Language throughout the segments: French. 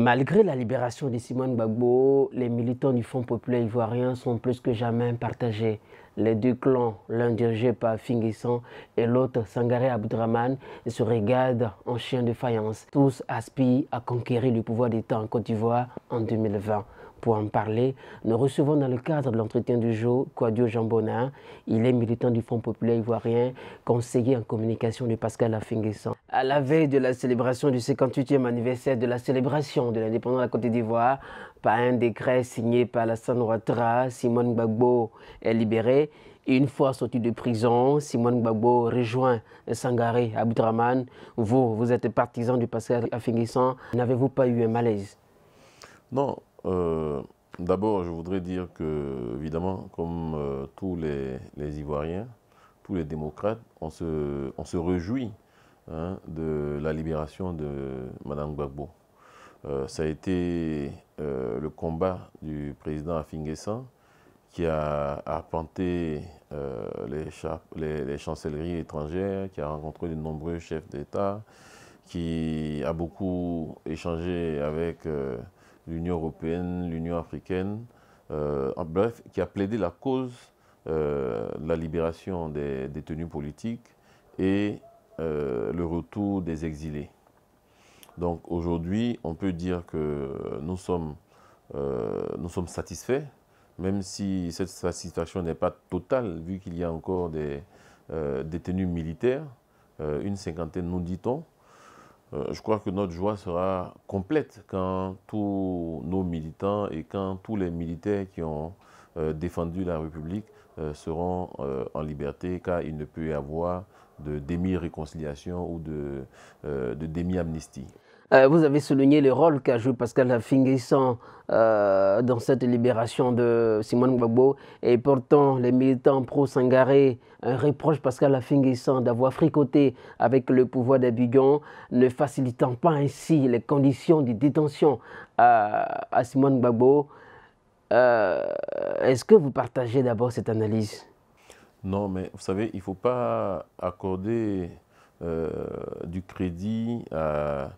Malgré la libération de Simone Gbagbo, les militants du Front populaire ivoirien sont plus que jamais partagés. Les deux clans, l'un dirigé par Finguessan et l'autre Sangaré Abdraman, se regardent en chien de faïence. Tous aspirent à conquérir le pouvoir d'État en Côte d'Ivoire en 2020. Pour en parler, nous recevons dans le cadre de l'entretien du jour Kouadio Jambona. Il est militant du Front populaire ivoirien, conseiller en communication de Pascal Affinguessan. À la veille de la célébration du 58e anniversaire de la célébration de l'indépendance de la Côte d'Ivoire, par un décret signé par Alassane Ouattara, Simone Gbagbo est libéré. Une fois sorti de prison, Simone Gbagbo rejoint Sangaré Abdraman. Vous êtes partisan du Pascal Affinguessan. N'avez-vous pas eu un malaise? Non. D'abord, je voudrais dire que, évidemment, comme tous les Ivoiriens, tous les démocrates, on se réjouit de la libération de Mme Gbagbo. Ça a été le combat du président Affinguessan qui a arpenté les chancelleries étrangères, qui a rencontré de nombreux chefs d'État, qui a beaucoup échangé avec l'Union européenne, l'Union africaine, en bref, qui a plaidé la cause de la libération des détenus politiques et le retour des exilés. Donc aujourd'hui, on peut dire que nous sommes satisfaits, même si cette satisfaction n'est pas totale, vu qu'il y a encore des détenus militaires, une cinquantaine nous dit-on. Je crois que notre joie sera complète quand tous nos militants et quand tous les militaires qui ont défendu la République seront en liberté, car il ne peut y avoir de demi-réconciliation ou de demi-amnistie. Vous avez souligné le rôle qu'a joué Pascal Affinguessan dans cette libération de Simone Gbagbo, et pourtant les militants pro-Sangaré reprochent Pascal Affinguessan d'avoir fricoté avec le pouvoir d'Abidjan, ne facilitant pas ainsi les conditions de détention à Simone Gbagbo. Est-ce que vous partagez d'abord cette analyse? Non, mais vous savez, il ne faut pas accorder du crédit à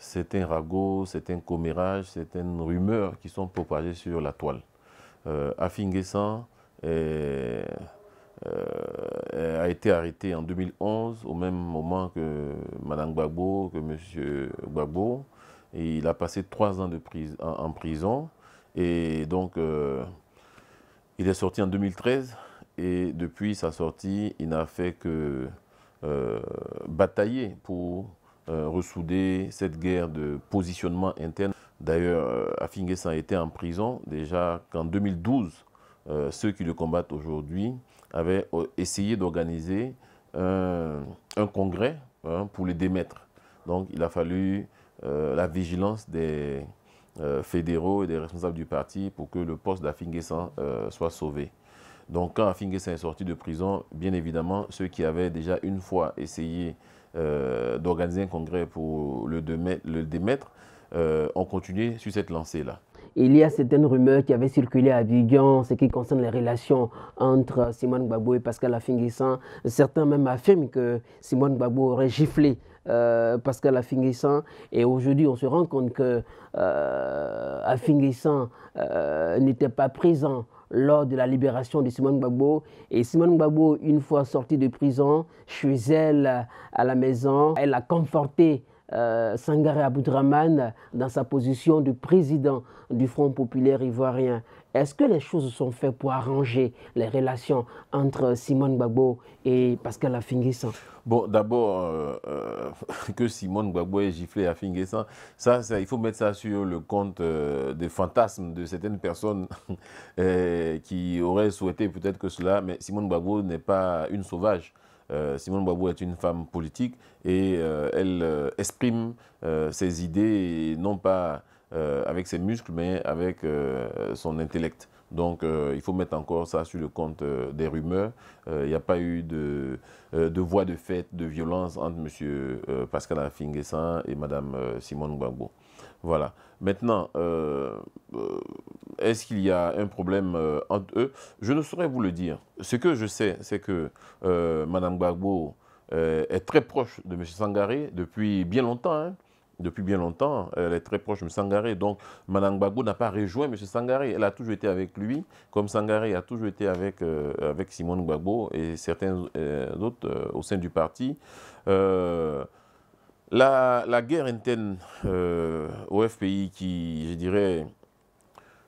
certains ragots, certains commérages, certaines rumeurs qui sont propagées sur la toile. Affinguessan a été arrêté en 2011, au même moment que Mme Gbagbo, que M. Gbagbo. Et il a passé 3 ans en prison. Et donc, il est sorti en 2013. Et depuis sa sortie, il n'a fait que batailler pour ressouder cette guerre de positionnement interne. D'ailleurs, Affinguessan était en prison déjà qu'en 2012, ceux qui le combattent aujourd'hui avaient essayé d'organiser un congrès pour le démettre. Donc il a fallu la vigilance des fédéraux et des responsables du parti pour que le poste d'Affinguessan soit sauvé. Donc quand Affinguessan est sorti de prison, bien évidemment, ceux qui avaient déjà une fois essayé d'organiser un congrès pour le démettre ont continué sur cette lancée-là. Il y a certaines rumeurs qui avaient circulé à Abidjan, ce qui concerne les relations entre Simone Gbagbo et Pascal Affinguessan. Certains même affirment que Simone Gbagbo aurait giflé Pascal Affinguessan. Et aujourd'hui, on se rend compte que Affinguessan n'était pas présent lors de la libération de Simone Gbagbo. Et Simone Gbagbo, une fois sortie de prison, chez elle, à la maison, elle a conforté Sangaré Abdraman dans sa position de président du Front populaire ivoirien. Est-ce que les choses sont faites pour arranger les relations entre Simone Gbagbo et Pascal Affinguessan? Bon, d'abord, que Simone Gbagbo ait giflé Affinguessan, ça, il faut mettre ça sur le compte des fantasmes de certaines personnes qui auraient souhaité peut-être que cela, mais Simone Gbagbo n'est pas une sauvage. Simone Gbagbo est une femme politique et elle exprime ses idées, non pas avec ses muscles, mais avec son intellect. Donc il faut mettre encore ça sur le compte des rumeurs. Il n'y a pas eu de voie de fait, de violence entre M. Pascal Affinguessan et Mme Simone Gbagbo. Voilà. Maintenant, est-ce qu'il y a un problème entre eux? Je ne saurais vous le dire. Ce que je sais, c'est que Mme Gbagbo est très proche de M. Sangaré depuis bien longtemps. depuis bien longtemps. Elle est très proche de M. Sangaré. Donc, Mme Gbagbo n'a pas rejoint M. Sangaré. Elle a toujours été avec lui, comme Sangaré a toujours été avec Simone Gbagbo et certains autres au sein du parti. La guerre interne au FPI qui, je dirais,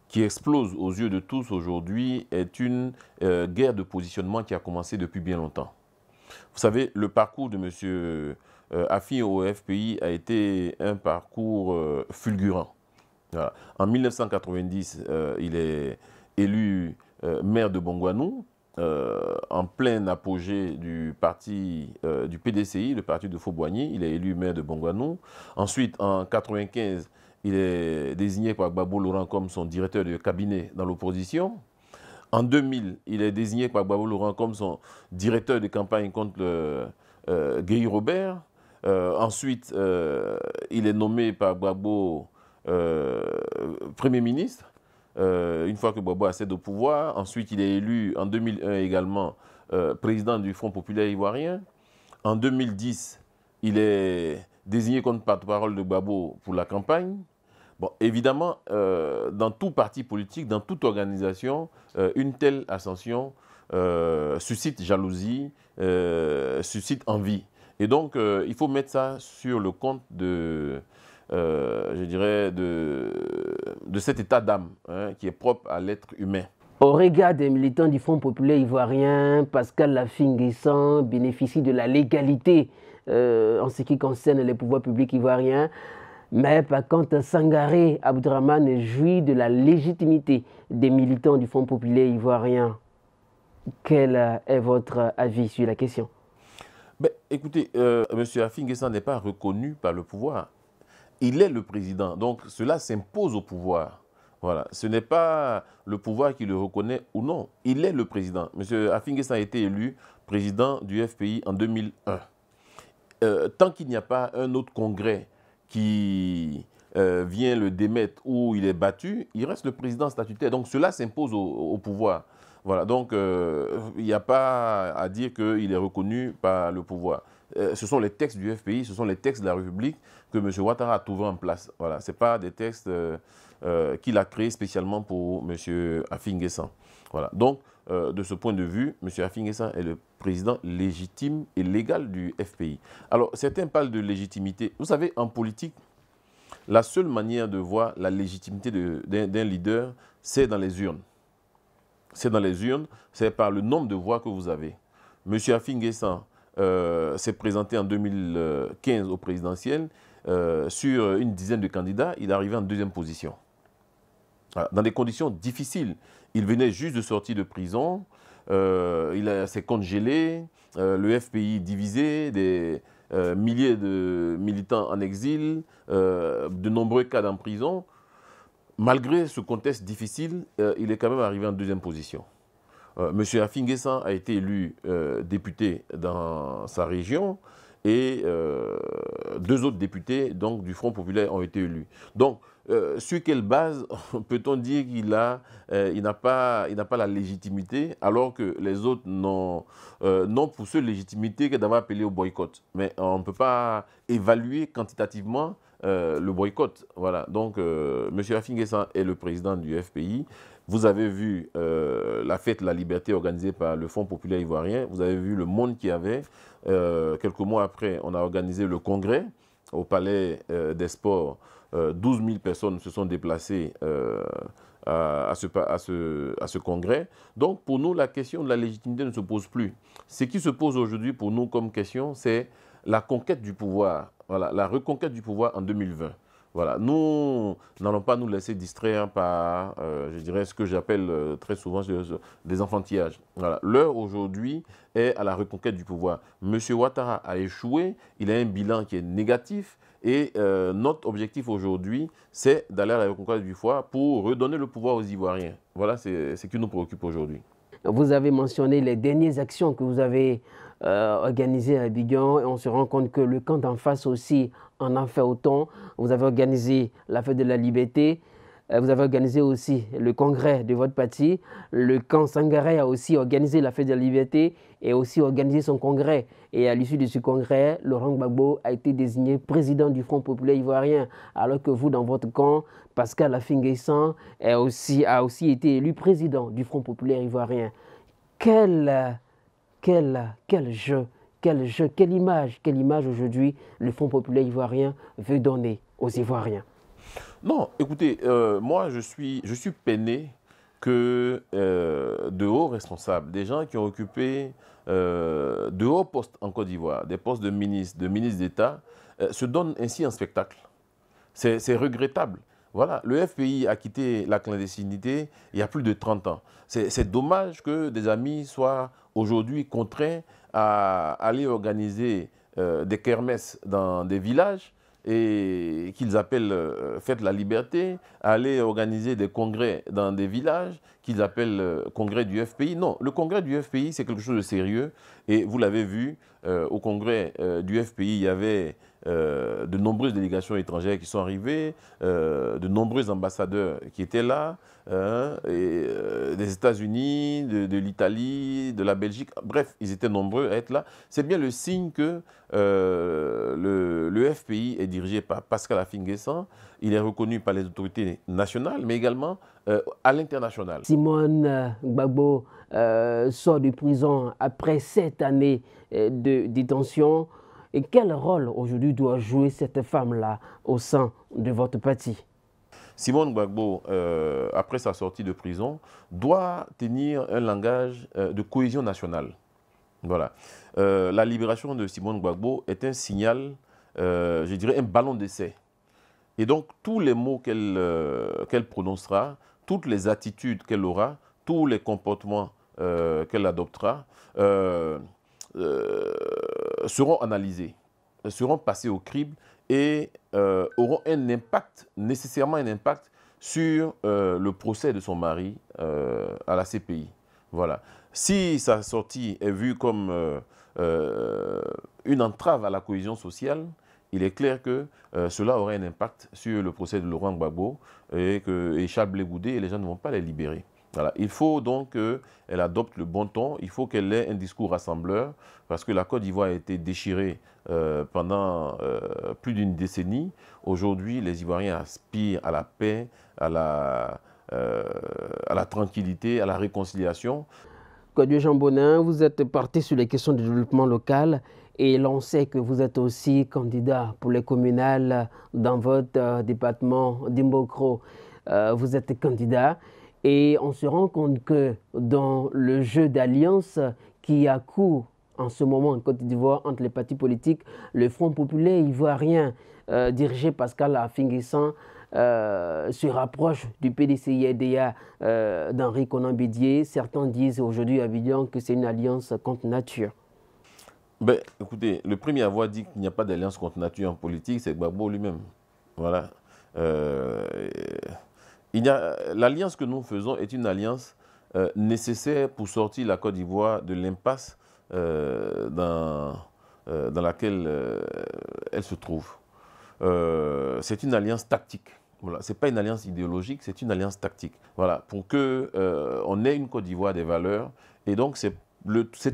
qui explose aux yeux de tous aujourd'hui est une guerre de positionnement qui a commencé depuis bien longtemps. Vous savez, le parcours de M. Affi au FPI a été un parcours fulgurant. Voilà. En 1990, il est élu maire de Bongouanou, en plein apogée du parti du PDCI, le parti de Faux-Boigny. Il est élu maire de Bongouanou. Ensuite, en 1995, il est désigné par Gbagbo Laurent comme son directeur de cabinet dans l'opposition. En 2000, il est désigné par Gbagbo Laurent comme son directeur de campagne contre Guy Robert. Ensuite, il est nommé par Gbagbo Premier ministre, une fois que Gbagbo accède au pouvoir. Ensuite, il est élu en 2001 également président du Front populaire ivoirien. En 2010, il est désigné comme porte-parole de Gbagbo pour la campagne. Bon, évidemment, dans tout parti politique, dans toute organisation, une telle ascension suscite jalousie, suscite envie. Et donc, il faut mettre ça sur le compte je dirais, de cet état d'âme qui est propre à l'être humain. Au regard des militants du Front populaire ivoirien, Pascal Laffi-N'Guessan bénéficie de la légalité en ce qui concerne les pouvoirs publics ivoiriens. Mais par contre, Sangaré Abdraman jouit de la légitimité des militants du Front populaire ivoirien. Quel est votre avis sur la question? Ben, écoutez, M. Laffi-N'Guessan n'est pas reconnu par le pouvoir. Il est le président, donc cela s'impose au pouvoir. Voilà. Ce n'est pas le pouvoir qui le reconnaît ou non. Il est le président. M. Laffi-N'Guessan a été élu président du FPI en 2001. Tant qu'il n'y a pas un autre congrès qui vient le démettre ou il est battu, il reste le président statutaire. Donc cela s'impose au pouvoir. Voilà, donc il n'y a pas à dire qu'il est reconnu par le pouvoir. Ce sont les textes du FPI, ce sont les textes de la République que M. Ouattara a trouvé en place. Voilà, ce n'est pas des textes qu'il a créés spécialement pour M. Laffi-N'Guessan. Voilà, donc de ce point de vue, M. Laffi-N'Guessan est le président légitime et légal du FPI. Alors, certains parlent de légitimité. Vous savez, en politique, la seule manière de voir la légitimité d'un leader, c'est dans les urnes. C'est dans les urnes, c'est par le nombre de voix que vous avez. M. Laffi-N'Guessan s'est présenté en 2015 au présidentiel. Sur une dizaine de candidats, il est arrivé en deuxième position. Voilà, dans des conditions difficiles. Il venait juste de sortir de prison, il s'est comptes gelés, le FPI divisé, des milliers de militants en exil, de nombreux cadres en prison. Malgré ce contexte difficile, il est quand même arrivé en deuxième position. M. Laffi-N'Guessan a été élu député dans sa région et deux autres députés donc, du Front populaire ont été élus. Donc, sur quelle base peut-on dire qu'il n'a pas la légitimité alors que les autres n'ont pour seule légitimité que d'avoir appelé au boycott. Mais on ne peut pas évaluer quantitativement le boycott. Voilà. Donc, M. Laffi-N'Guessan est le président du FPI. Vous avez vu la fête de la liberté organisée par le Fonds populaire ivoirien. Vous avez vu le monde qu'il y avait. Quelques mois après, on a organisé le congrès au Palais des Sports. 12 000 personnes se sont déplacées à ce congrès. Donc, pour nous, la question de la légitimité ne se pose plus. Ce qui se pose aujourd'hui pour nous comme question, c'est la conquête du pouvoir, voilà, la reconquête du pouvoir en 2020. Voilà. Nous n'allons pas nous laisser distraire par, je dirais, ce que j'appelle très souvent des enfantillages. Voilà. L'heure aujourd'hui est à la reconquête du pouvoir. M. Ouattara a échoué, il a un bilan qui est négatif et notre objectif aujourd'hui, c'est d'aller à la reconquête du pouvoir pour redonner le pouvoir aux Ivoiriens. Voilà, c'est ce qui nous préoccupe aujourd'hui. Vous avez mentionné les dernières actions que vous avez organisées à Abidjan et on se rend compte que le camp d'en face aussi en a fait autant. Vous avez organisé la fête de la liberté. Vous avez organisé aussi le congrès de votre parti. Le camp Sangaré a aussi organisé la fête de la liberté et aussi organisé son congrès. Et à l'issue de ce congrès, Laurent Gbagbo a été désigné président du Front populaire ivoirien, alors que vous, dans votre camp, Pascal Affi-N'Guessan a aussi été élu président du Front populaire ivoirien. Quelle image aujourd'hui le Front populaire ivoirien veut donner aux Ivoiriens? Non, écoutez, moi je suis peiné que de hauts responsables, des gens qui ont occupé de hauts postes en Côte d'Ivoire, des postes de ministres d'État, se donnent ainsi un spectacle. C'est regrettable. Voilà, le FPI a quitté la clandestinité il y a plus de 30 ans. C'est dommage que des amis soient aujourd'hui contraints à aller organiser des kermesses dans des villages et qu'ils appellent Fête de la Liberté, aller organiser des congrès dans des villages qu'ils appellent congrès du FPI. Non, le congrès du FPI, c'est quelque chose de sérieux. Et vous l'avez vu, au congrès du FPI, il y avait de nombreuses délégations étrangères qui sont arrivées, de nombreux ambassadeurs qui étaient là, des États-Unis, de l'Italie, de la Belgique. Bref, ils étaient nombreux à être là. C'est bien le signe que le FPI est dirigé par Pascal Affi-N'Guessan. Il est reconnu par les autorités nationales, mais également à l'international. Simone Gbagbo sort de prison après 7 années de détention. Et quel rôle aujourd'hui doit jouer cette femme-là au sein de votre parti? Simone Gbagbo, après sa sortie de prison, doit tenir un langage de cohésion nationale. Voilà. La libération de Simone Gbagbo est un signal, je dirais un ballon d'essai. Et donc, tous les mots qu'elle prononcera, toutes les attitudes qu'elle aura, tous les comportements qu'elle adoptera, seront analysés, seront passés au crible et auront un impact, nécessairement un impact, sur le procès de son mari à la CPI. Voilà. Si sa sortie est vue comme une entrave à la cohésion sociale, il est clair que cela aurait un impact sur le procès de Laurent Gbagbo et Charles Blé Goudé, et les gens ne vont pas les libérer. Voilà. Il faut donc qu'elle adopte le bon ton, il faut qu'elle ait un discours rassembleur, parce que la Côte d'Ivoire a été déchirée pendant plus d'une décennie. Aujourd'hui, les Ivoiriens aspirent à la paix, à la tranquillité, à la réconciliation. Kwadwo Jean Bonin, vous êtes parti sur les questions de développement local et l'on sait que vous êtes aussi candidat pour les communales dans votre département d'Imbokro. Vous êtes candidat. Et on se rend compte que dans le jeu d'alliance qui a cours en ce moment en Côte d'Ivoire entre les partis politiques, le Front populaire ivoirien dirigé par Pascal Affi-N'Guessan se rapproche du PDCI-RDA d'Henri Konan Bédié. Certains disent aujourd'hui à Abidjan que c'est une alliance contre nature. Ben, écoutez, le premier à avoir dit qu'il n'y a pas d'alliance contre nature en politique, c'est Gbagbo lui-même. Voilà. L'alliance que nous faisons est une alliance nécessaire pour sortir la Côte d'Ivoire de l'impasse dans laquelle elle se trouve. C'est une alliance tactique. Voilà. Ce n'est pas une alliance idéologique, c'est une alliance tactique. Voilà. Pour qu'on ait une Côte d'Ivoire des valeurs. Et donc, c'est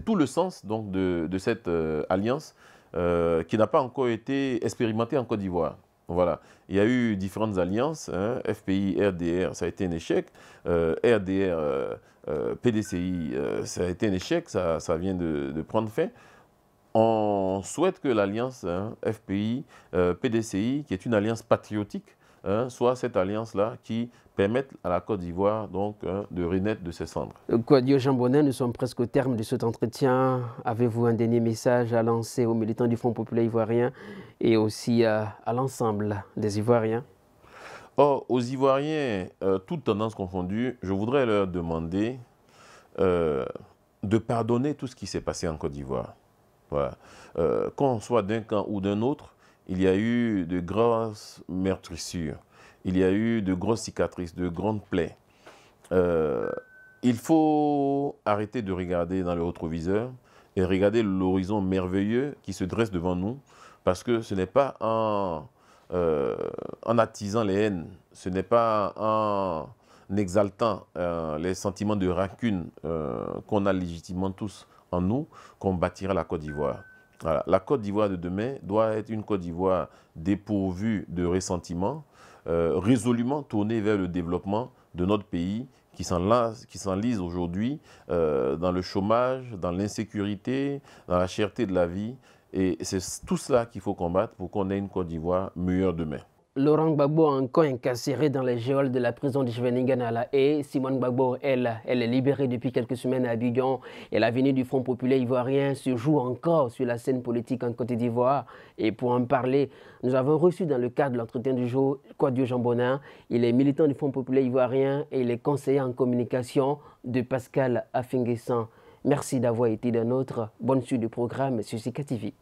tout le sens donc, de cette alliance qui n'a pas encore été expérimentée en Côte d'Ivoire. Voilà. Il y a eu différentes alliances, hein, FPI, RDR, ça a été un échec, RDR, PDCI, ça a été un échec, ça vient de prendre fin. On souhaite que l'alliance FPI, PDCI, qui est une alliance patriotique, soit cette alliance-là qui permette à la Côte d'Ivoire donc de renaître de ses cendres. Kwadwo Jean Bonin, nous sommes presque au terme de cet entretien. Avez-vous un dernier message à lancer aux militants du Front populaire ivoirien et aussi à l'ensemble des Ivoiriens? Aux Ivoiriens, toutes tendances confondues, je voudrais leur demander de pardonner tout ce qui s'est passé en Côte d'Ivoire. Voilà. Qu'on soit d'un camp ou d'un autre, il y a eu de grosses meurtrissures, il y a eu de grosses cicatrices, de grandes plaies. Il faut arrêter de regarder dans le rétroviseur et regarder l'horizon merveilleux qui se dresse devant nous, parce que ce n'est pas en en attisant les haines. Ce n'est pas en exaltant les sentiments de rancune qu'on a légitimement tous en nous qu'on bâtira la Côte d'Ivoire. Voilà. La Côte d'Ivoire de demain doit être une Côte d'Ivoire dépourvue de ressentiment, résolument tournée vers le développement de notre pays qui s'enlise aujourd'hui dans le chômage, dans l'insécurité, dans la cherté de la vie. Et c'est tout cela qu'il faut combattre pour qu'on ait une Côte d'Ivoire meilleure demain. Laurent Gbagbo, encore incarcéré dans les geôles de la prison de Scheveningen à La Haye. Simone Gbagbo, elle est libérée depuis quelques semaines à Abidjan. Et l'avenir du Front populaire ivoirien se joue encore sur la scène politique en Côte d'Ivoire. Et pour en parler, nous avons reçu dans le cadre de l'entretien du jour Kouadio Jean Bonin. Il est militant du Front populaire ivoirien et il est conseiller en communication de Pascal Affinguessan. Merci d'avoir été dans notre bonne suite du programme sur Sika TV.